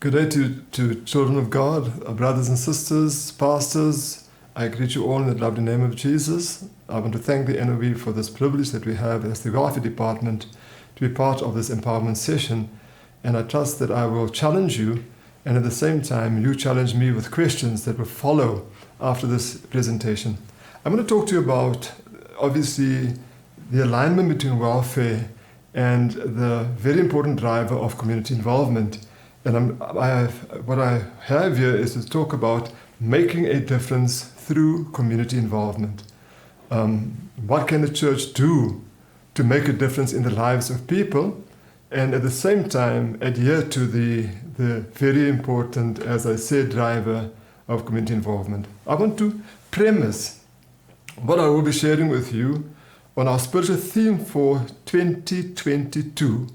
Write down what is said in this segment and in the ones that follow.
Good day to children of God, our brothers and sisters, pastors. I greet you all in the lovely name of Jesus. I want to thank the NOB for this privilege that we have as the welfare department to be part of this empowerment session. And I trust that I will challenge you, and at the same time you challenge me with questions that will follow after this presentation. I'm going to talk to you about, obviously, the alignment between welfare and the very important driver of community involvement. And what I have here is to talk about making a difference through community involvement. What can the church do to make a difference in the lives of people, and at the same time adhere to the very important, as I said, driver of community involvement. I want to premise what I will be sharing with you on our spiritual theme for 2022.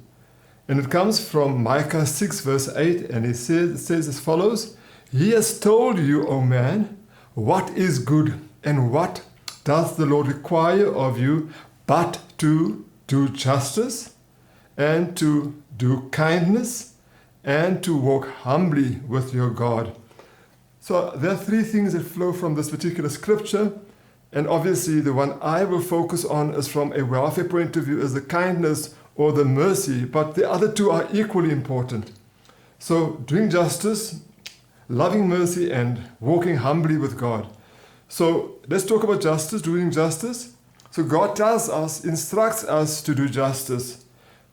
And it comes from Micah 6 verse 8, and it says as follows: He has told you, O man, what is good, and what does the Lord require of you, but to do justice, and to do kindness, and to walk humbly with your God. So there are three things that flow from this particular scripture, and obviously the one I will focus on is from a welfare point of view, is the kindness or the mercy, but the other two are equally important. So doing justice, loving mercy, and walking humbly with God. So let's talk about justice, doing justice. So God tells us, instructs us to do justice.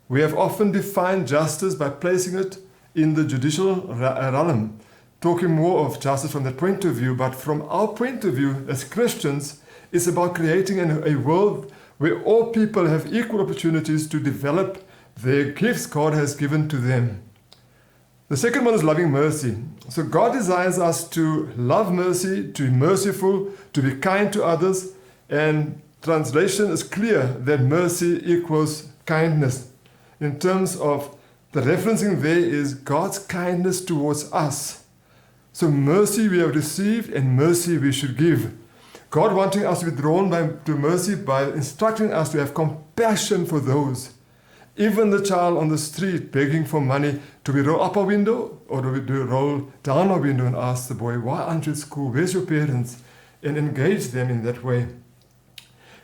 We have often defined justice by placing it in the judicial realm, talking more of justice from that point of view, but from our point of view as Christians, it's about creating a world where all people have equal opportunities to develop their gifts God has given to them. The second one is loving mercy. So God desires us to love mercy, to be merciful, to be kind to others, and translation is clear that mercy equals kindness. In terms of the referencing there is God's kindness towards us. So mercy we have received, and mercy we should give. God wanting us to be drawn to mercy by instructing us to have compassion for those. Even the child on the street begging for money, do we roll up our window, or do we roll down our window and ask the boy, why aren't you at school? Where's your parents? And engage them in that way.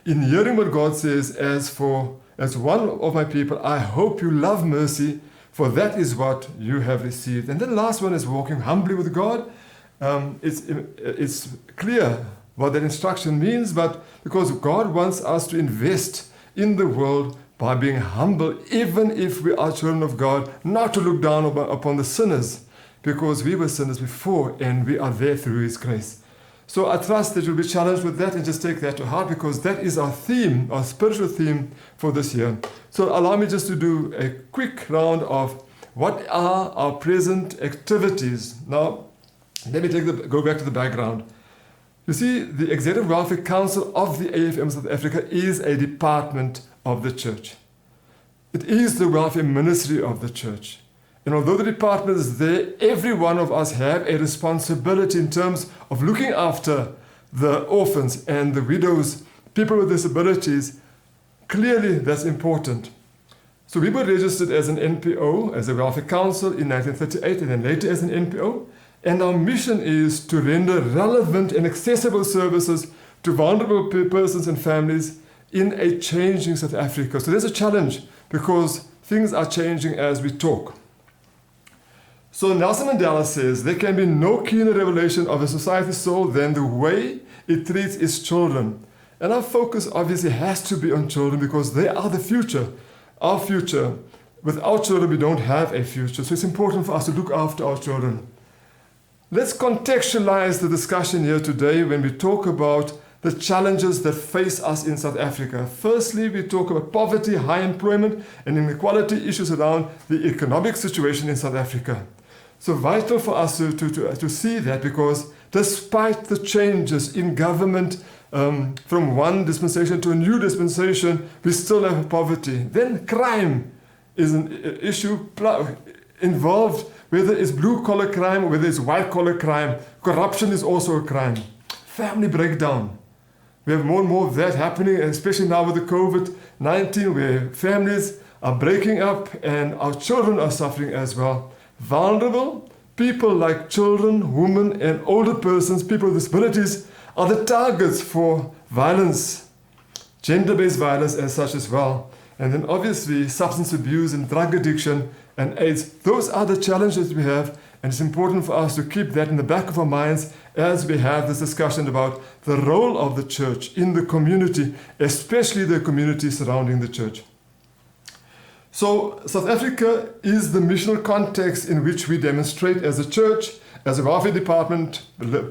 In hearing what God says, as one of my people, I hope you love mercy, for that is what you have received. And then the last one is walking humbly with God. It's clear what that instruction means, but because God wants us to invest in the world by being humble, even if we are children of God, not to look down upon the sinners, because we were sinners before and we are there through His grace. So I trust that you'll be challenged with that and just take that to heart, because that is our theme, our spiritual theme for this year. So allow me just to do a quick round of what are our present activities. Now, let me go back to the background. You see, the Executive Welfare Council of the AFM South Africa is a department of the church. It is the welfare ministry of the church. And although the department is there, every one of us have a responsibility in terms of looking after the orphans and the widows, people with disabilities. Clearly, that's important. So we were registered as an NPO, as a welfare council in 1938, and then later as an NPO. And our mission is to render relevant and accessible services to vulnerable persons and families in a changing South Africa. So there's a challenge, because things are changing as we talk. So Nelson Mandela says, there can be no keener revelation of a society's soul than the way it treats its children. And our focus obviously has to be on children, because they are the future. Our future. Without children, we don't have a future. So it's important for us to look after our children. Let's contextualize the discussion here today when we talk about the challenges that face us in South Africa. Firstly, we talk about poverty, high employment, and inequality issues around the economic situation in South Africa. So vital for us to see that, because despite the changes in government from one dispensation to a new dispensation, we still have poverty. Then crime is an issue involved, whether it's blue-collar crime or whether it's white-collar crime. Corruption is also a crime. Family breakdown. We have more and more of that happening, especially now with the COVID-19, where families are breaking up and our children are suffering as well. Vulnerable people like children, women, and older persons, people with disabilities, are the targets for violence, gender-based violence as such as well. And then obviously substance abuse and drug addiction and AIDS. Those are the challenges we have, and it's important for us to keep that in the back of our minds as we have this discussion about the role of the church in the community, especially the community surrounding the church. So South Africa is the missional context in which we demonstrate as a church, as a welfare department,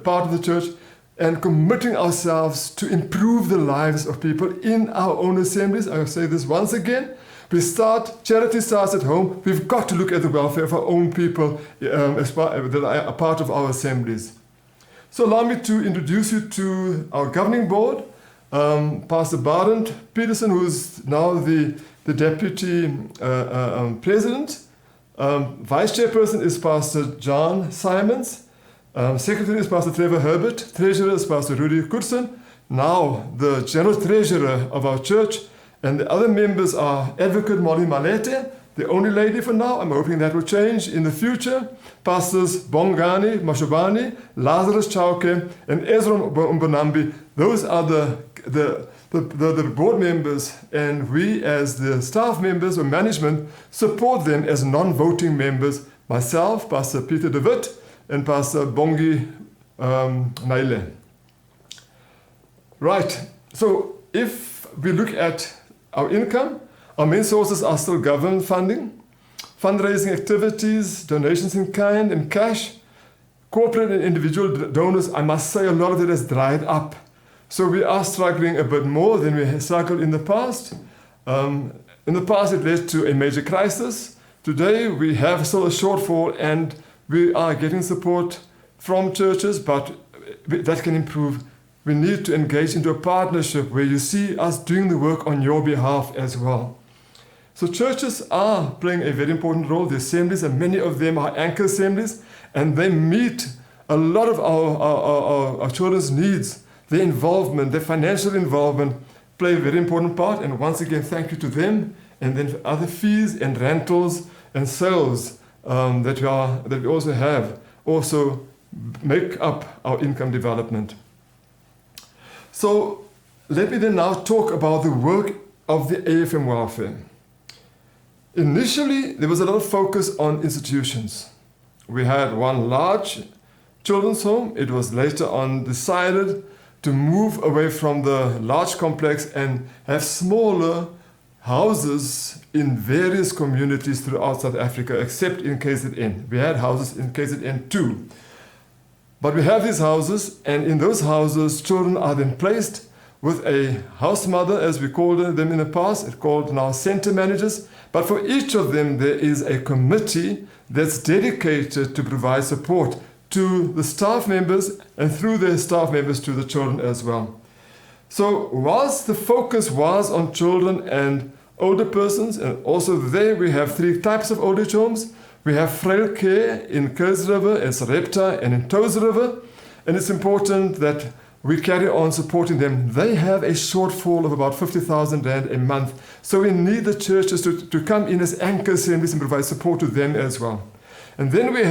part of the church, and committing ourselves to improve the lives of people in our own assemblies. I'll say this once again. Charity starts at home. We've got to look at the welfare of our own people that are a part of our assemblies. So allow me to introduce you to our governing board. Pastor Barend Peterson, who's now the deputy president. Vice chairperson is Pastor John Simons. Secretary is Pastor Trevor Herbert. Treasurer is Pastor Rudy Kursen. Now the general treasurer of our church. And the other members are Advocate Molly Malete, the only lady for now. I'm hoping that will change in the future. Pastors Bongani Mashobani, Lazarus Chauke, and Ezra Mbonambi. Those are the board members, and we as the staff members or management support them as non-voting members. Myself, Pastor Peter de Wit, and Pastor Bongi Naile. Right, so if we look at our income, our main sources are still government funding, fundraising activities, donations in kind and cash, corporate and individual donors. I must say a lot of it has dried up. So we are struggling a bit more than we have struggled in the past. In the past it led to a major crisis. Today we have still a shortfall and we are getting support from churches, but that can improve. We need to engage into a partnership where you see us doing the work on your behalf as well. So churches are playing a very important role. The assemblies, and many of them are anchor assemblies, and they meet a lot of our children's needs. Their involvement, their financial involvement play a very important part. And once again, thank you to them. And then other fees and rentals and sales that we also have also make up our income development. So let me then now talk about the work of the AFM welfare. Initially, there was a lot of focus on institutions. We had one large children's home. It was later on decided to move away from the large complex and have smaller houses in various communities throughout South Africa, except in KZN. We had houses in KZN too. But we have these houses, and in those houses, children are then placed with a house mother, as we called them in the past. It's called now center managers. But for each of them, there is a committee that's dedicated to provide support to the staff members and through their staff members to the children as well. So whilst the focus was on children and older persons, and also there we have three types of old age homes. We have frail care in Kurz River, in Sarepta, and in Toes River. And it's important that we carry on supporting them. They have a shortfall of about 50,000 Rand a month. So we need the churches to come in as anchor assemblies and provide support to them as well. And then we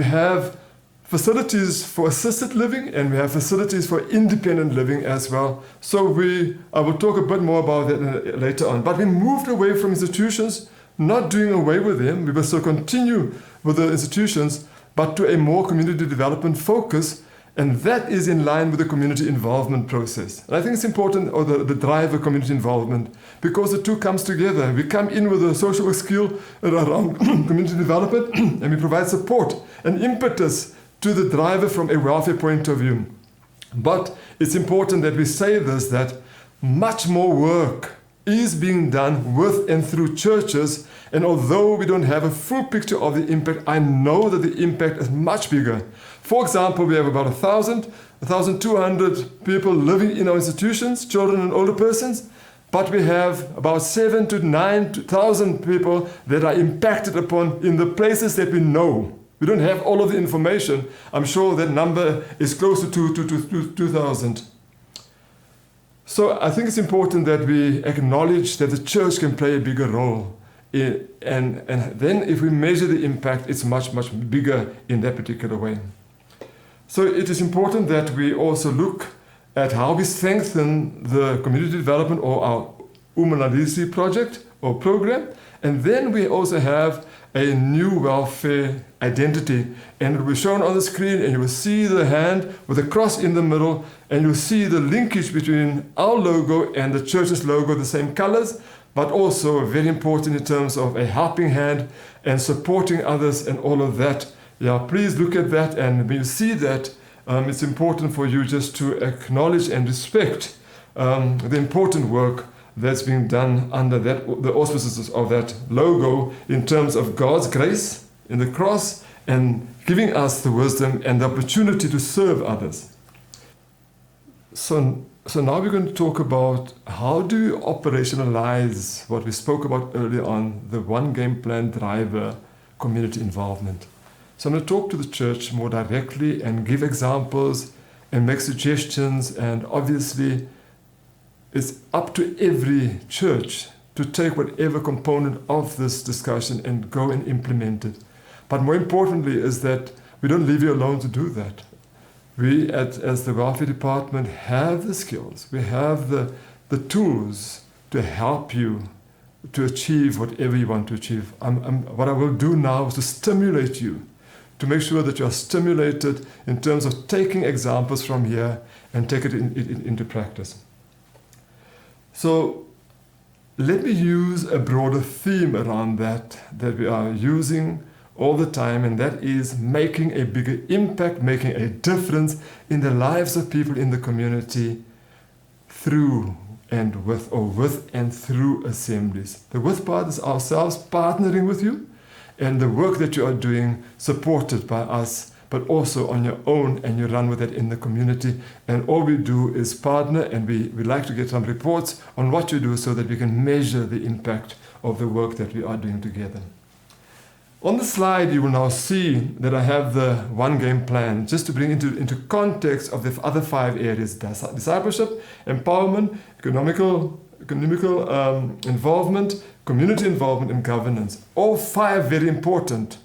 have facilities for assisted living, and we have facilities for independent living as well. So I will talk a bit more about that later on. But we moved away from institutions, not doing away with them. We will still continue with the institutions, but to a more community development focus, and that is in line with the community involvement process. And I think it's important, or the drive of community involvement, because the two comes together. We come in with a social work skill around community development, and we provide support and impetus to the driver from a welfare point of view. But it's important that we say this, that much more work is being done with and through churches, and although we don't have a full picture of the impact, I know that the impact is much bigger. For example, we have about 1,200 people living in our institutions, children and older persons, but we have about 7,000 to 9,000 people that are impacted upon in the places that we know. We don't have all of the information. I'm sure that number is close to 2,000. So I think it's important that we acknowledge that the church can play a bigger role And then if we measure the impact, it's much, much bigger in that particular way. So it is important that we also look at how we strengthen the community development or our Humbly project or program. And then we also have a new welfare identity. And it will be shown on the screen, and you will see the hand with a cross in the middle, and you'll see the linkage between our logo and the church's logo, the same colors, but also very important in terms of a helping hand and supporting others and all of that. Yeah, please look at that, and when you see that, it's important for you just to acknowledge and respect the important work that's being done under that, the auspices of that logo in terms of God's grace in the cross and giving us the wisdom and the opportunity to serve others. So now we're going to talk about how do you operationalize what we spoke about earlier on, the one game plan driver, community involvement. So I'm going to talk to the church more directly and give examples and make suggestions, and obviously it's up to every church to take whatever component of this discussion and go and implement it. But more importantly is that we don't leave you alone to do that. We, as the welfare department, have the skills, we have the tools to help you to achieve whatever you want to achieve. What I will do now is to stimulate you, to make sure that you are stimulated in terms of taking examples from here and take it into practice. So let me use a broader theme around that we are using all the time, and that is making a bigger impact, making a difference in the lives of people in the community through and with, or with and through assemblies. The with part is ourselves partnering with you, and the work that you are doing supported by us, but also on your own, and you run with it in the community. And all we do is partner, and we like to get some reports on what you do so that we can measure the impact of the work that we are doing together. On the slide, you will now see that I have the one game plan, just to bring into context of the other 5 areas: discipleship, empowerment, economical involvement, community involvement, and governance. All 5 very important.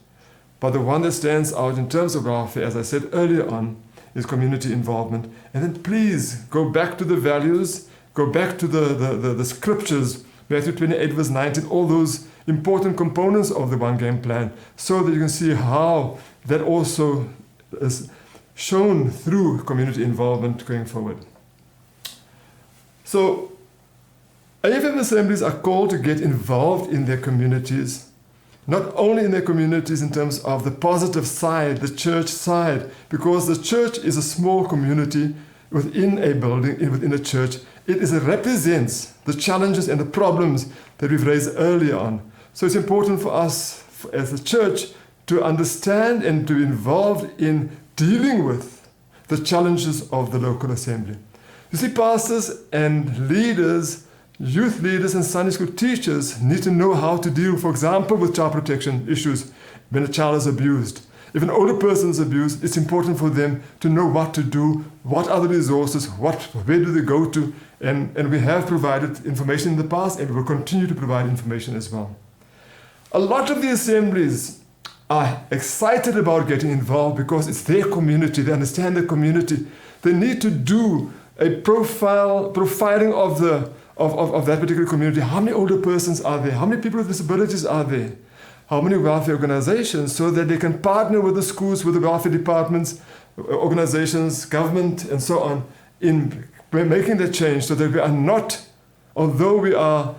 But the one that stands out in terms of welfare, as I said earlier on, is community involvement. And then please go back to the values, go back to the scriptures, Matthew 28 verse 19, all those important components of the one game plan, so that you can see how that also is shown through community involvement going forward. So AFM assemblies are called to get involved in their communities, not only in their communities in terms of the positive side, the church side, because the church is a small community within a building, within a church. It represents the challenges and the problems that we've raised earlier on. So it's important for us as a church to understand and to be involved in dealing with the challenges of the local assembly. You see, pastors and leaders, youth leaders and Sunday school teachers need to know how to deal, for example, with child protection issues when a child is abused. If an older person is abused, it's important for them to know what to do, what are the resources, where do they go to, and we have provided information in the past, and we will continue to provide information as well. A lot of the assemblies are excited about getting involved because it's their community, they understand the community. They need to do a profiling of that particular community. How many older persons are there? How many people with disabilities are there? How many welfare organizations, so that they can partner with the schools, with the welfare departments, organizations, government, and so on, in making that change, so that we are not, although we are,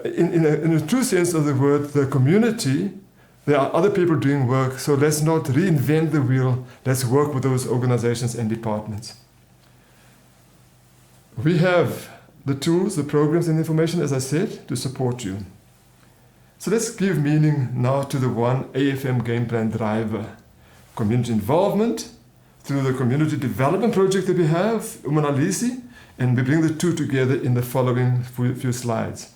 in a true sense of the word, the community, there are other people doing work, so let's not reinvent the wheel. Let's work with those organizations and departments. We have the tools, the programs, and information, as I said, to support you. So let's give meaning now to the one AFM game plan driver. Community involvement through the community development project that we have, Humbly, and we bring the two together in the following few slides.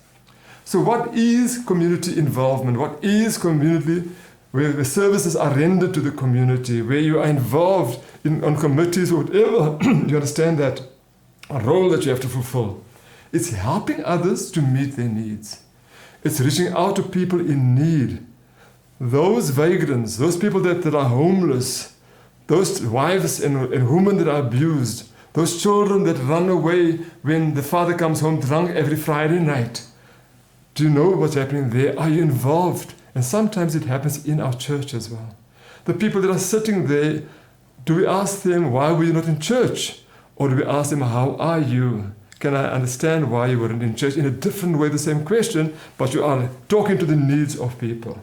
So what is community involvement? What is community where the services are rendered to the community, where you are involved on committees or whatever? You understand that role that you have to fulfill. It's helping others to meet their needs. It's reaching out to people in need. Those vagrants, those people that are homeless, those wives and women that are abused, those children that run away when the father comes home drunk every Friday night. Do you know what's happening there? Are you involved? And sometimes it happens in our church as well. The people that are sitting there, do we ask them, why were you not in church? Or do we ask them, how are you? Can I understand why you weren't in church? In a different way, the same question, but you are talking to the needs of people.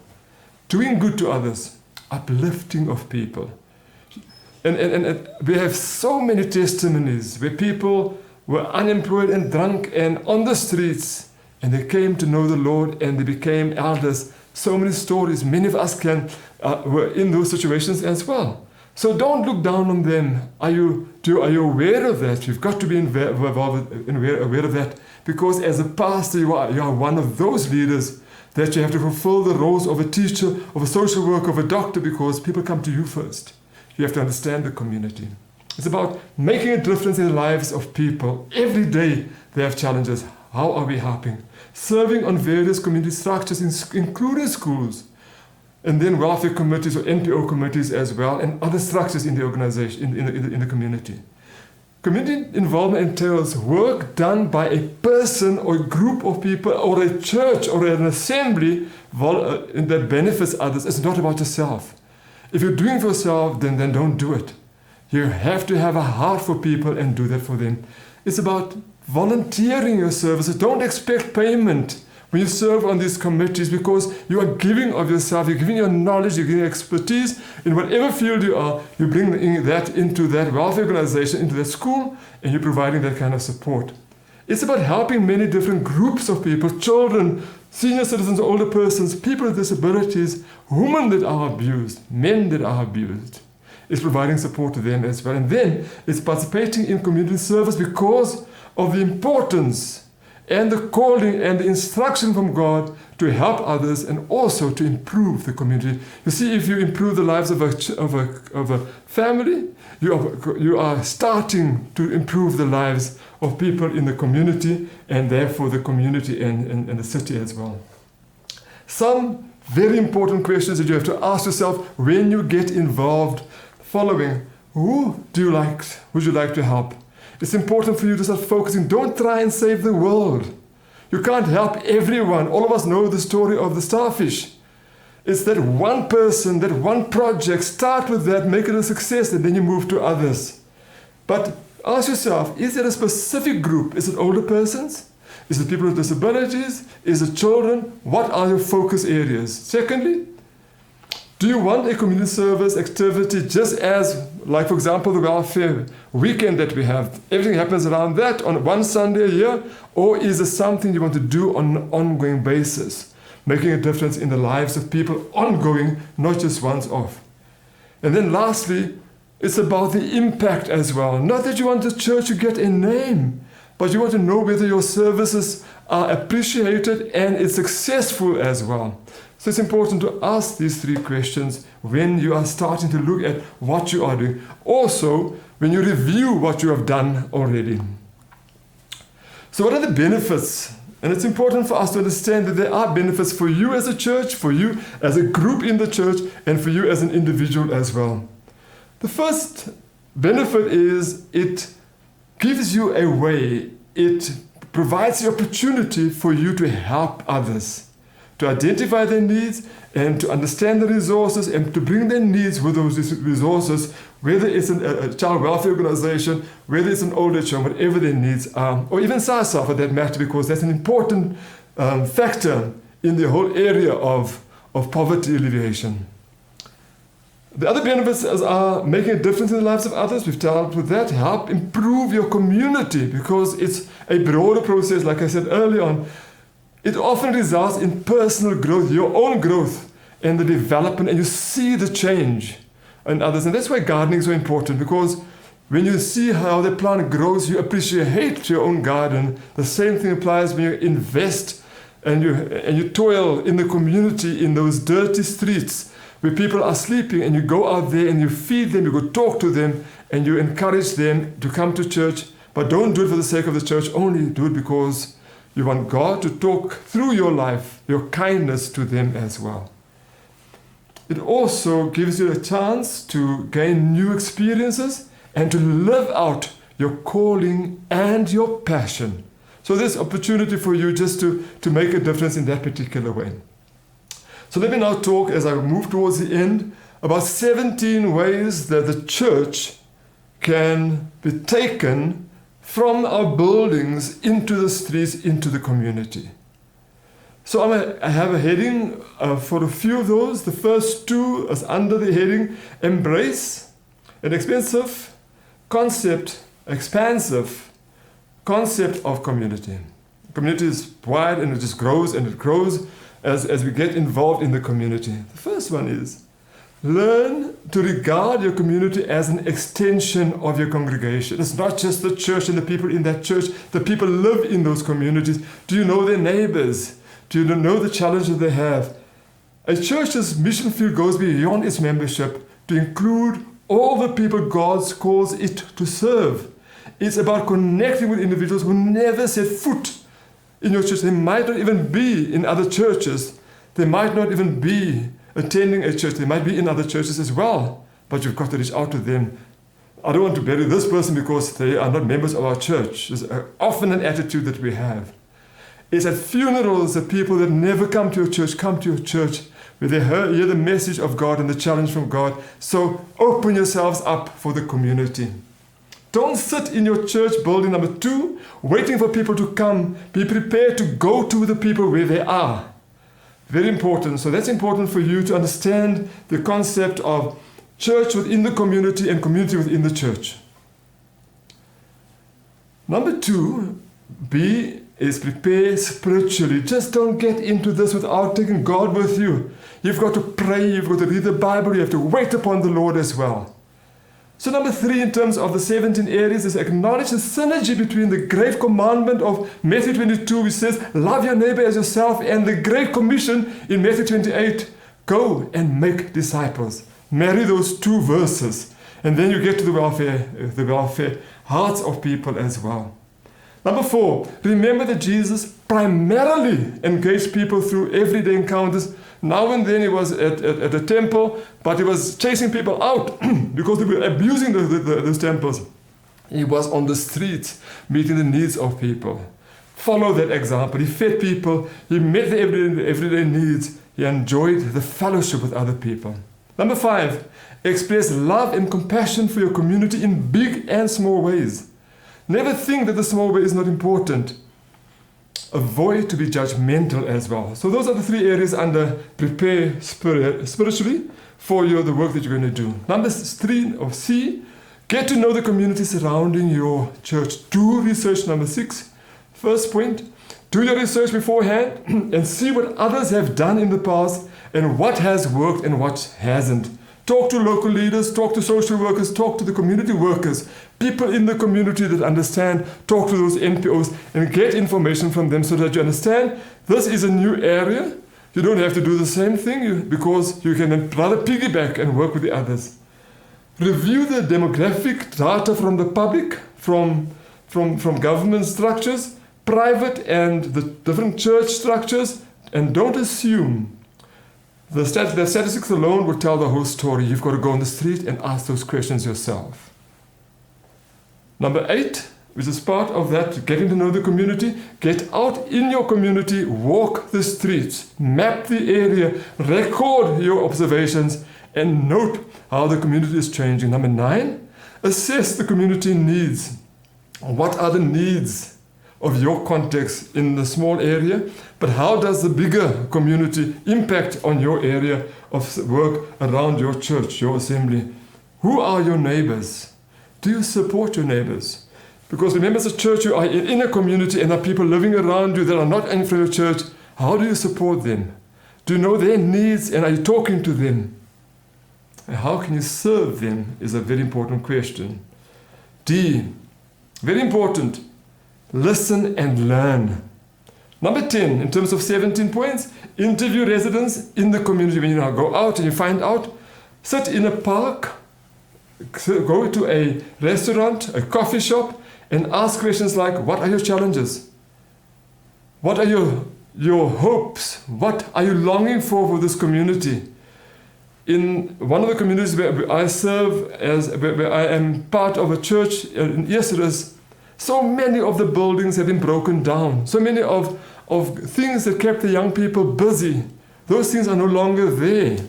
Doing good to others, uplifting of people. And we have so many testimonies where people were unemployed and drunk and on the streets, and they came to know the Lord and they became elders. So many stories. Many of us were in those situations as well. So don't look down on them. Are you aware of that? You've got to be aware of that, because as a pastor, you are one of those leaders that you have to fulfill the roles of a teacher, of a social worker, of a doctor, because people come to you first. You have to understand the community. It's about making a difference in the lives of people. Every day they have challenges. How are we helping? Serving on various community structures, including schools, and then welfare committees or NPO committees as well, and other structures in the organization, in the community. Community involvement entails work done by a person or a group of people or a church or an assembly that benefits others. It's not about yourself. If you're doing it for yourself, then don't do it. You have to have a heart for people and do that for them. It's about volunteering your services. Don't expect payment when you serve on these committees, because you are giving of yourself, you're giving your knowledge, you're giving expertise in whatever field you are. You bring that into that welfare organization, into that school, and you're providing that kind of support. It's about helping many different groups of people, children, senior citizens, older persons, people with disabilities, women that are abused, men that are abused. It's providing support to them as well. And then it's participating in community service because of the importance and the calling and the instruction from God to help others and also to improve the community. You see, if you improve the lives of a family, you are starting to improve the lives of people in the community, and therefore the community and the city as well. Some very important questions that you have to ask yourself when you get involved. Following, would you like to help? It's important for you to start focusing. Don't try and save the world. You can't help everyone. All of us know the story of the starfish. It's that one person, that one project. Start with that, make it a success, and then you move to others. But ask yourself, is there a specific group? Is it older persons? Is it people with disabilities? Is it children? What are your focus areas? Secondly, do you want a community service activity just as, like for example, the welfare weekend that we have? Everything happens around that on one Sunday a year? Or is it something you want to do on an ongoing basis, making a difference in the lives of people ongoing, not just once off? And then lastly, it's about the impact as well. Not that you want the church to get a name, but you want to know whether your services are appreciated and it's successful as well. So it's important to ask these three questions when you are starting to look at what you are doing. Also, when you review what you have done already. So what are the benefits? And it's important for us to understand that there are benefits for you as a church, for you as a group in the church, and for you as an individual as well. The first benefit is it gives you a way. It provides the opportunity for you to help others, to identify their needs and to understand the resources and to bring their needs with those resources, whether it's a child welfare organization, whether it's an old age home, whatever their needs are, or even SASA for that matter, because that's an important factor in the whole area of poverty alleviation. The other benefits are making a difference in the lives of others. We've dealt with that. Help improve your community, because it's a broader process, like I said earlier on. It often results in personal growth, your own growth, and the development, and you see the change in others. And that's why gardening is so important, because when you see how the plant grows, you appreciate your own garden. The same thing applies when you invest and you toil in the community, in those dirty streets where people are sleeping, and you go out there and you feed them, you go talk to them, and you encourage them to come to church. But don't do it for the sake of the church, only do it because You want God to talk through your life, your kindness to them as well. It also gives you a chance to gain new experiences and to live out your calling and your passion. So there's opportunity for you just to make a difference in that particular way. So let me now talk, as I move towards the end, about 17 ways that the church can be taken from our buildings into the streets, into the community. So I have a heading for a few of those. The first two is under the heading Embrace an expansive concept of community. Community is wide and it just grows and it grows as we get involved in the community. The first one is learn to regard your community as an extension of your congregation. It's not just the church and the people in that church. The people live in those communities. Do you know their neighbors? Do you know the challenges they have? A church's mission field goes beyond its membership to include all the people God calls it to serve. It's about connecting with individuals who never set foot in your church. They might not even be in other churches. They might not even be attending a church. They might be in other churches as well, but you've got to reach out to them. I don't want to bury this person because they are not members of our church. There's often an attitude that we have. It's at funerals that people that never come to your church come to your church, where they hear the message of God and the challenge from God. So open yourselves up for the community. Don't sit in your church building, number 2, waiting for people to come. Be prepared to go to the people where they are. Very important. So that's important for you to understand the concept of church within the community and community within the church. Number 2, prepare spiritually. Just don't get into this without taking God with you. You've got to pray, you've got to read the Bible, you have to wait upon the Lord as well. So number 3, in terms of the 17 areas, is acknowledge the synergy between the great commandment of Matthew 22, which says, love your neighbor as yourself, and the great commission in Matthew 28, go and make disciples. Marry those 2 verses, and then you get to the welfare hearts of people as well. Number 4, remember that Jesus primarily engaged people through everyday encounters. Now and then he was at the temple, but he was chasing people out because they were abusing those temples. He was on the streets meeting the needs of people. Follow that example. He fed people. He met the everyday needs. He enjoyed the fellowship with other people. Number 5, express love and compassion for your community in big and small ways. Never think that the small way is not important. Avoid to be judgmental as well. So those are the 3 areas under prepare spiritually for the work that you're going to do. Number 3 or C, get to know the community surrounding your church. Do research. Number 6, first point, do your research beforehand and see what others have done in the past and what has worked and what hasn't. Talk to local leaders, talk to social workers, talk to the community workers, people in the community that understand, talk to those NPOs and get information from them so that you understand this is a new area. You don't have to do the same thing because you can rather piggyback and work with the others. Review the demographic data from the public, from government structures, private and the different church structures, and don't assume the statistics alone will tell the whole story. You've got to go on the street and ask those questions yourself. Number 8, which is part of that, getting to know the community. Get out in your community, walk the streets, map the area, record your observations, and note how the community is changing. Number 9, assess the community needs. What are the needs of your context in the small area? But how does the bigger community impact on your area of work around your church, your assembly? Who are your neighbors? Do you support your neighbors? Because remember, as a church, you are in a community and there are people living around you that are not in your church. How do you support them? Do you know their needs and are you talking to them? And how can you serve them is a very important question. D, very important, listen and learn. Number 10, in terms of 17 points, interview residents in the community. When you now go out and you find out, sit in a park, go to a restaurant, a coffee shop, and ask questions like, what are your challenges? What are your hopes? What are you longing for this community? In one of the communities where I serve, where I am part of a church in Easterus, so many of the buildings have been broken down. So many of things that kept the young people busy, those things are no longer there.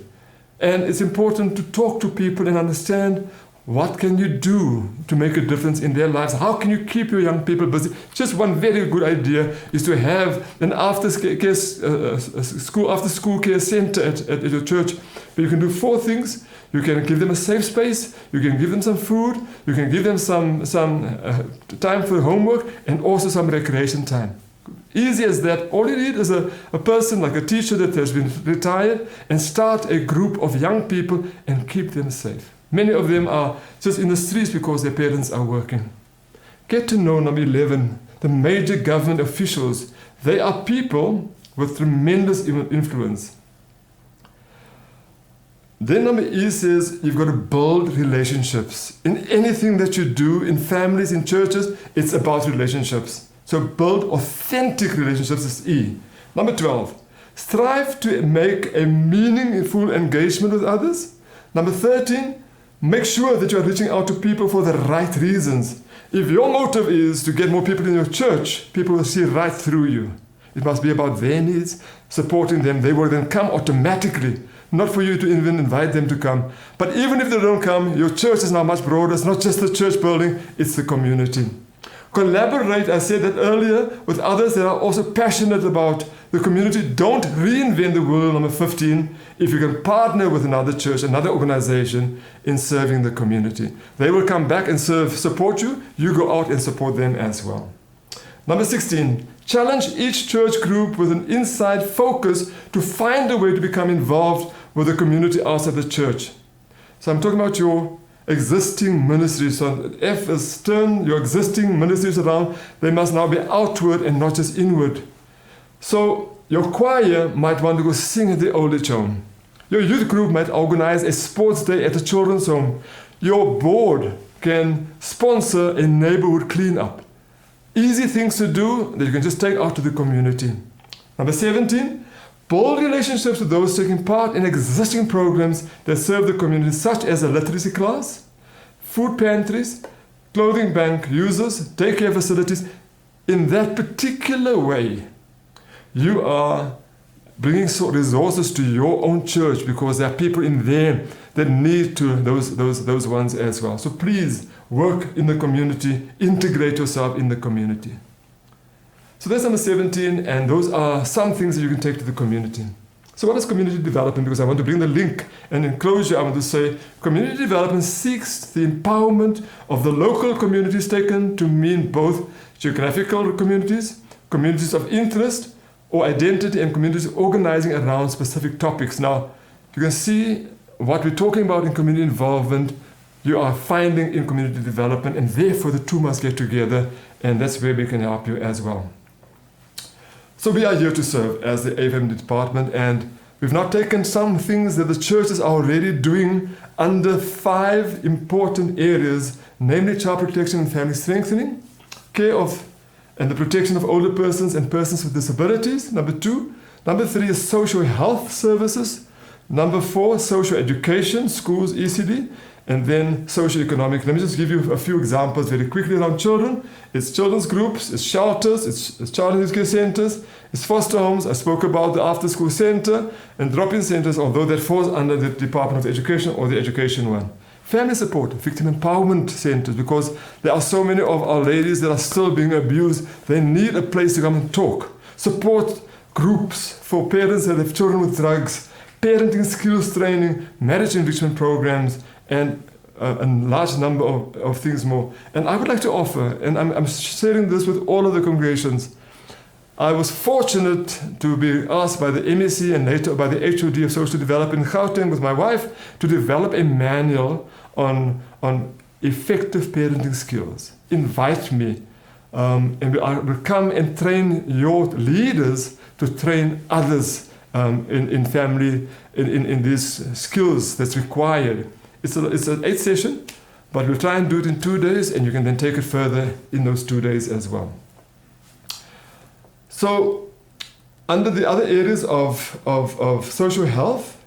And it's important to talk to people and understand, what can you do to make a difference in their lives? How can you keep your young people busy? Just one very good idea is to have an after-school care center at your church, where you can do 4 things. You can give them a safe space, you can give them some food, you can give them some time for homework, and also some recreation time. Easy as that. All you need is a person like a teacher that has been retired, and start a group of young people and keep them safe. Many of them are just in the streets because their parents are working. Get to know, number 11, the major government officials. They are people with tremendous influence. Then number E says, you've got to build relationships. In anything that you do, in families, in churches, it's about relationships. So build authentic relationships is E. Number 12, strive to make a meaningful engagement with others. Number 13, make sure that you are reaching out to people for the right reasons. If your motive is to get more people in your church, people will see right through you. It must be about their needs, supporting them. They will then come automatically, not for you to even invite them to come. But even if they don't come, your church is now much broader. It's not just the church building, it's the community. Collaborate, I said that earlier, with others that are also passionate about the community. Don't reinvent the wheel, number 15, if you can partner with another church, another organization in serving the community. They will come back and support you. You go out and support them as well. Number 16, challenge each church group with an inside focus to find a way to become involved with the community outside the church. So I'm talking about your existing ministries. So F is turn your existing ministries around. They must now be outward and not just inward. So your choir might want to go sing at the old age home. Your youth group might organize a sports day at the children's home. Your board can sponsor a neighborhood cleanup. Easy things to do that you can just take out to the community. Number 17, build relationships with those taking part in existing programs that serve the community, such as a literacy class, food pantries, clothing bank users, daycare facilities. In that particular way, you are bringing resources to your own church, because there are people in there that need to those ones as well. So please work in the community, integrate yourself in the community. So that's number 17, and those are some things that you can take to the community. So what is community development? Because I want to bring the link, and in closure I want to say community development seeks the empowerment of the local communities, taken to mean both geographical communities, communities of interest or identity, and communities organizing around specific topics. Now, you can see what we're talking about in community involvement, you are finding in community development, and therefore the two must get together, and that's where we can help you as well. So we are here to serve as the AFM department, and we've now taken some things that the church is already doing under 5 important areas, namely child protection and family strengthening, care of and the protection of older persons and persons with disabilities, number 2. Number 3 is social health services. Number 4, social education, schools, ECD, and then social economic. Let me just give you a few examples very quickly around children. It's children's groups, it's shelters, it's child and youth care centers, it's foster homes. I spoke about the after school center and drop-in centers, although that falls under the Department of Education or the education one. Family support, victim empowerment centers, because there are so many of our ladies that are still being abused. They need a place to come and talk. Support groups for parents that have children with drugs, parenting skills training, marriage enrichment programs, and a large number of things more. And I would like to offer, and I'm sharing this with all of the congregations, I was fortunate to be asked by the MEC and later by the HOD of Social Development in Gauteng with my wife to develop a manual on effective parenting skills. Invite me, and I will come and train your leaders to train others in family, in these skills that's required. It's an 8 session, but we'll try and do it in 2 days, and you can then take it further in those 2 days as well. So, under the other areas of social health,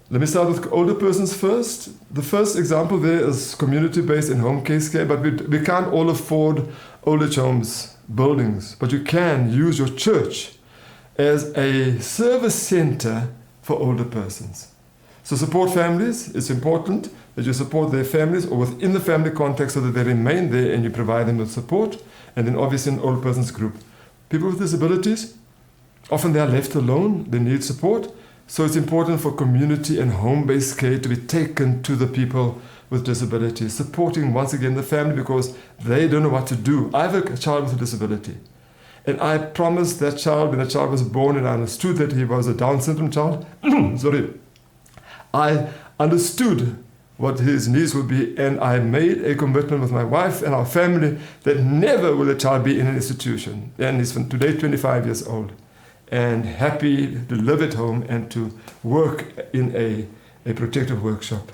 let me start with older persons first. The first example there is community-based and home case care, but we can't all afford old age homes buildings, but you can use your church as a service center for older persons. So support families. It's important that you support their families or within the family context so that they remain there and you provide them with support. And then obviously an old persons group. People with disabilities, often they are left alone, they need support. So it's important for community and home-based care to be taken to the people with disabilities, supporting once again the family because they don't know what to do. I have a child with a disability. And I promised that child, when the child was born and I understood that he was a Down syndrome child, I understood what his needs would be, and I made a commitment with my wife and our family that never will the child be in an institution. And he's today 25 years old and happy to live at home and to work in a protective workshop.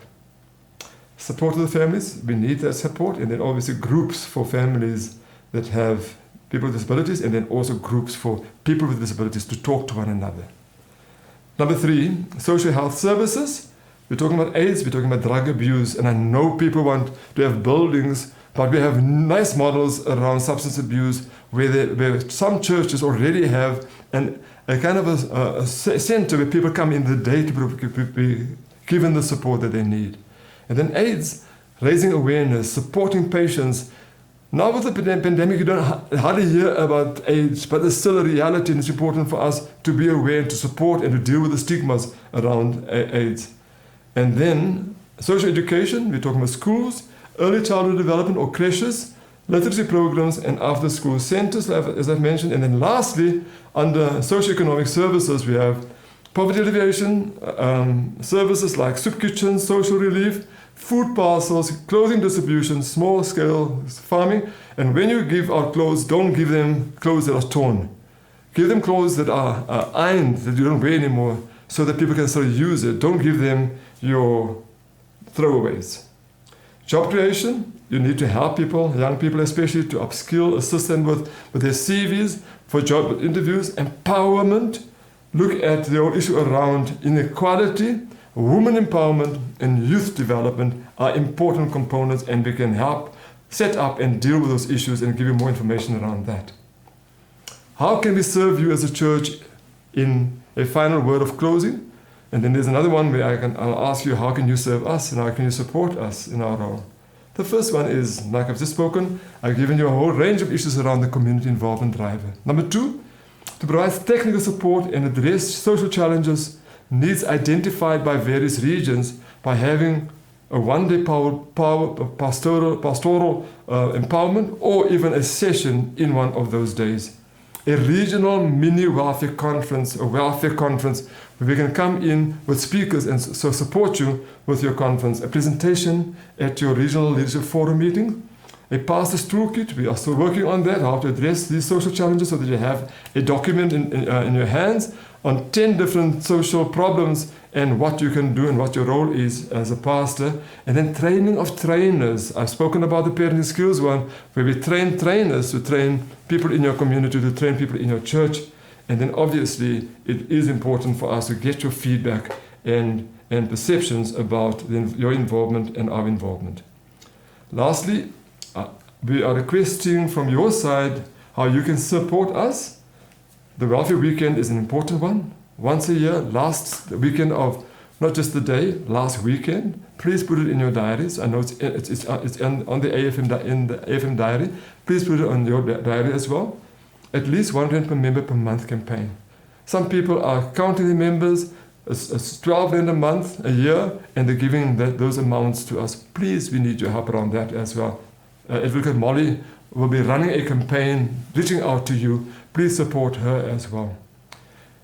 Support of the families, we need that support, and then obviously groups for families that have people with disabilities, and then also groups for people with disabilities to talk to one another. Number 3, social health services. We're talking about AIDS, we're talking about drug abuse, and I know people want to have buildings, but we have nice models around substance abuse where some churches already have a kind of a center where people come in the day to be given the support that they need. And then AIDS, raising awareness, supporting patients. Now with the pandemic, you don't hardly hear about AIDS, but it's still a reality, and it's important for us to be aware and to support and to deal with the stigmas around AIDS. And then social education, we're talking about schools, early childhood development or creches, literacy programs, and after-school centers, as I've mentioned. And then lastly, under socioeconomic services, we have poverty alleviation, services like soup kitchens, social relief, food parcels, clothing distribution, small-scale farming. And when you give out clothes, don't give them clothes that are torn. Give them clothes that are ironed, that you don't wear anymore, so that people can still use it. Don't give them your throwaways. Job creation, you need to help people, young people especially, to upskill, assist them with their CVs for job interviews. Empowerment, look at the whole issue around inequality. Women empowerment and youth development are important components, and we can help set up and deal with those issues and give you more information around that. How can we serve you as a church in a final word of closing? And then there's another one where I'll ask you, how can you serve us and how can you support us in our role? The first one is, like I've just spoken, I've given you a whole range of issues around the community involvement driver. Number 2, to provide technical support and address social challenges, needs identified by various regions by having a one-day pastoral empowerment, or even a session in one of those days. A regional mini welfare conference, where we can come in with speakers and so support you with your conference. A presentation at your regional leadership forum meeting. A pastor's toolkit, we are still working on that, how to address these social challenges, so that you have a document in your hands on 10 different social problems and what you can do and what your role is as a pastor. And then training of trainers. I've spoken about the parenting skills one, where we train trainers to train people in your community, to train people in your church. And then obviously it is important for us to get your feedback and perceptions about your involvement and our involvement. Lastly, we are requesting from your side how you can support us. The Welfare Weekend is an important one. Once a year, last weekend of, not just the day, last weekend. Please put it in your diaries. I know it's on the AFM diary. Please put it on your diary as well. At least R1 per member per month campaign. Some people are counting the members. It's 12 rand a month, a year, and they're giving those amounts to us. Please, we need your help around that as well. Advocate Molly will be running a campaign, reaching out to you. Please support her as well.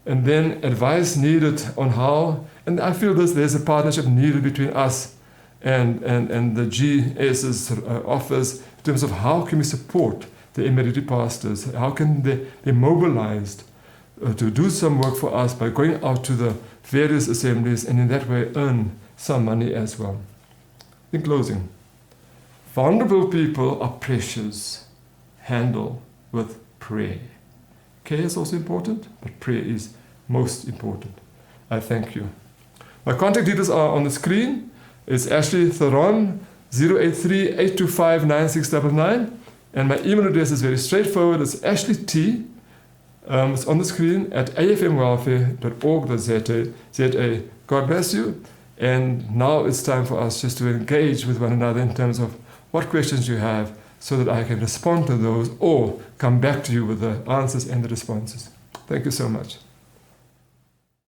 And then advice needed on how, and I feel there's a partnership needed between us and the GS's office in terms of how can we support the emeriti pastors, how can they be mobilized to do some work for us by going out to the various assemblies and in that way earn some money as well. In closing, vulnerable people are precious. Handle with prayer. Care is also important, but prayer is most important. I thank you. My contact details are on the screen. It's Ashley Theron, 083-825-9699. And my email address is very straightforward. It's ashleyti, it's on the screen, at afmwelfare.org.za. God bless you. And now it's time for us just to engage with one another in terms of what questions you have, so that I can respond to those or come back to you with the answers and the responses. Thank you so much.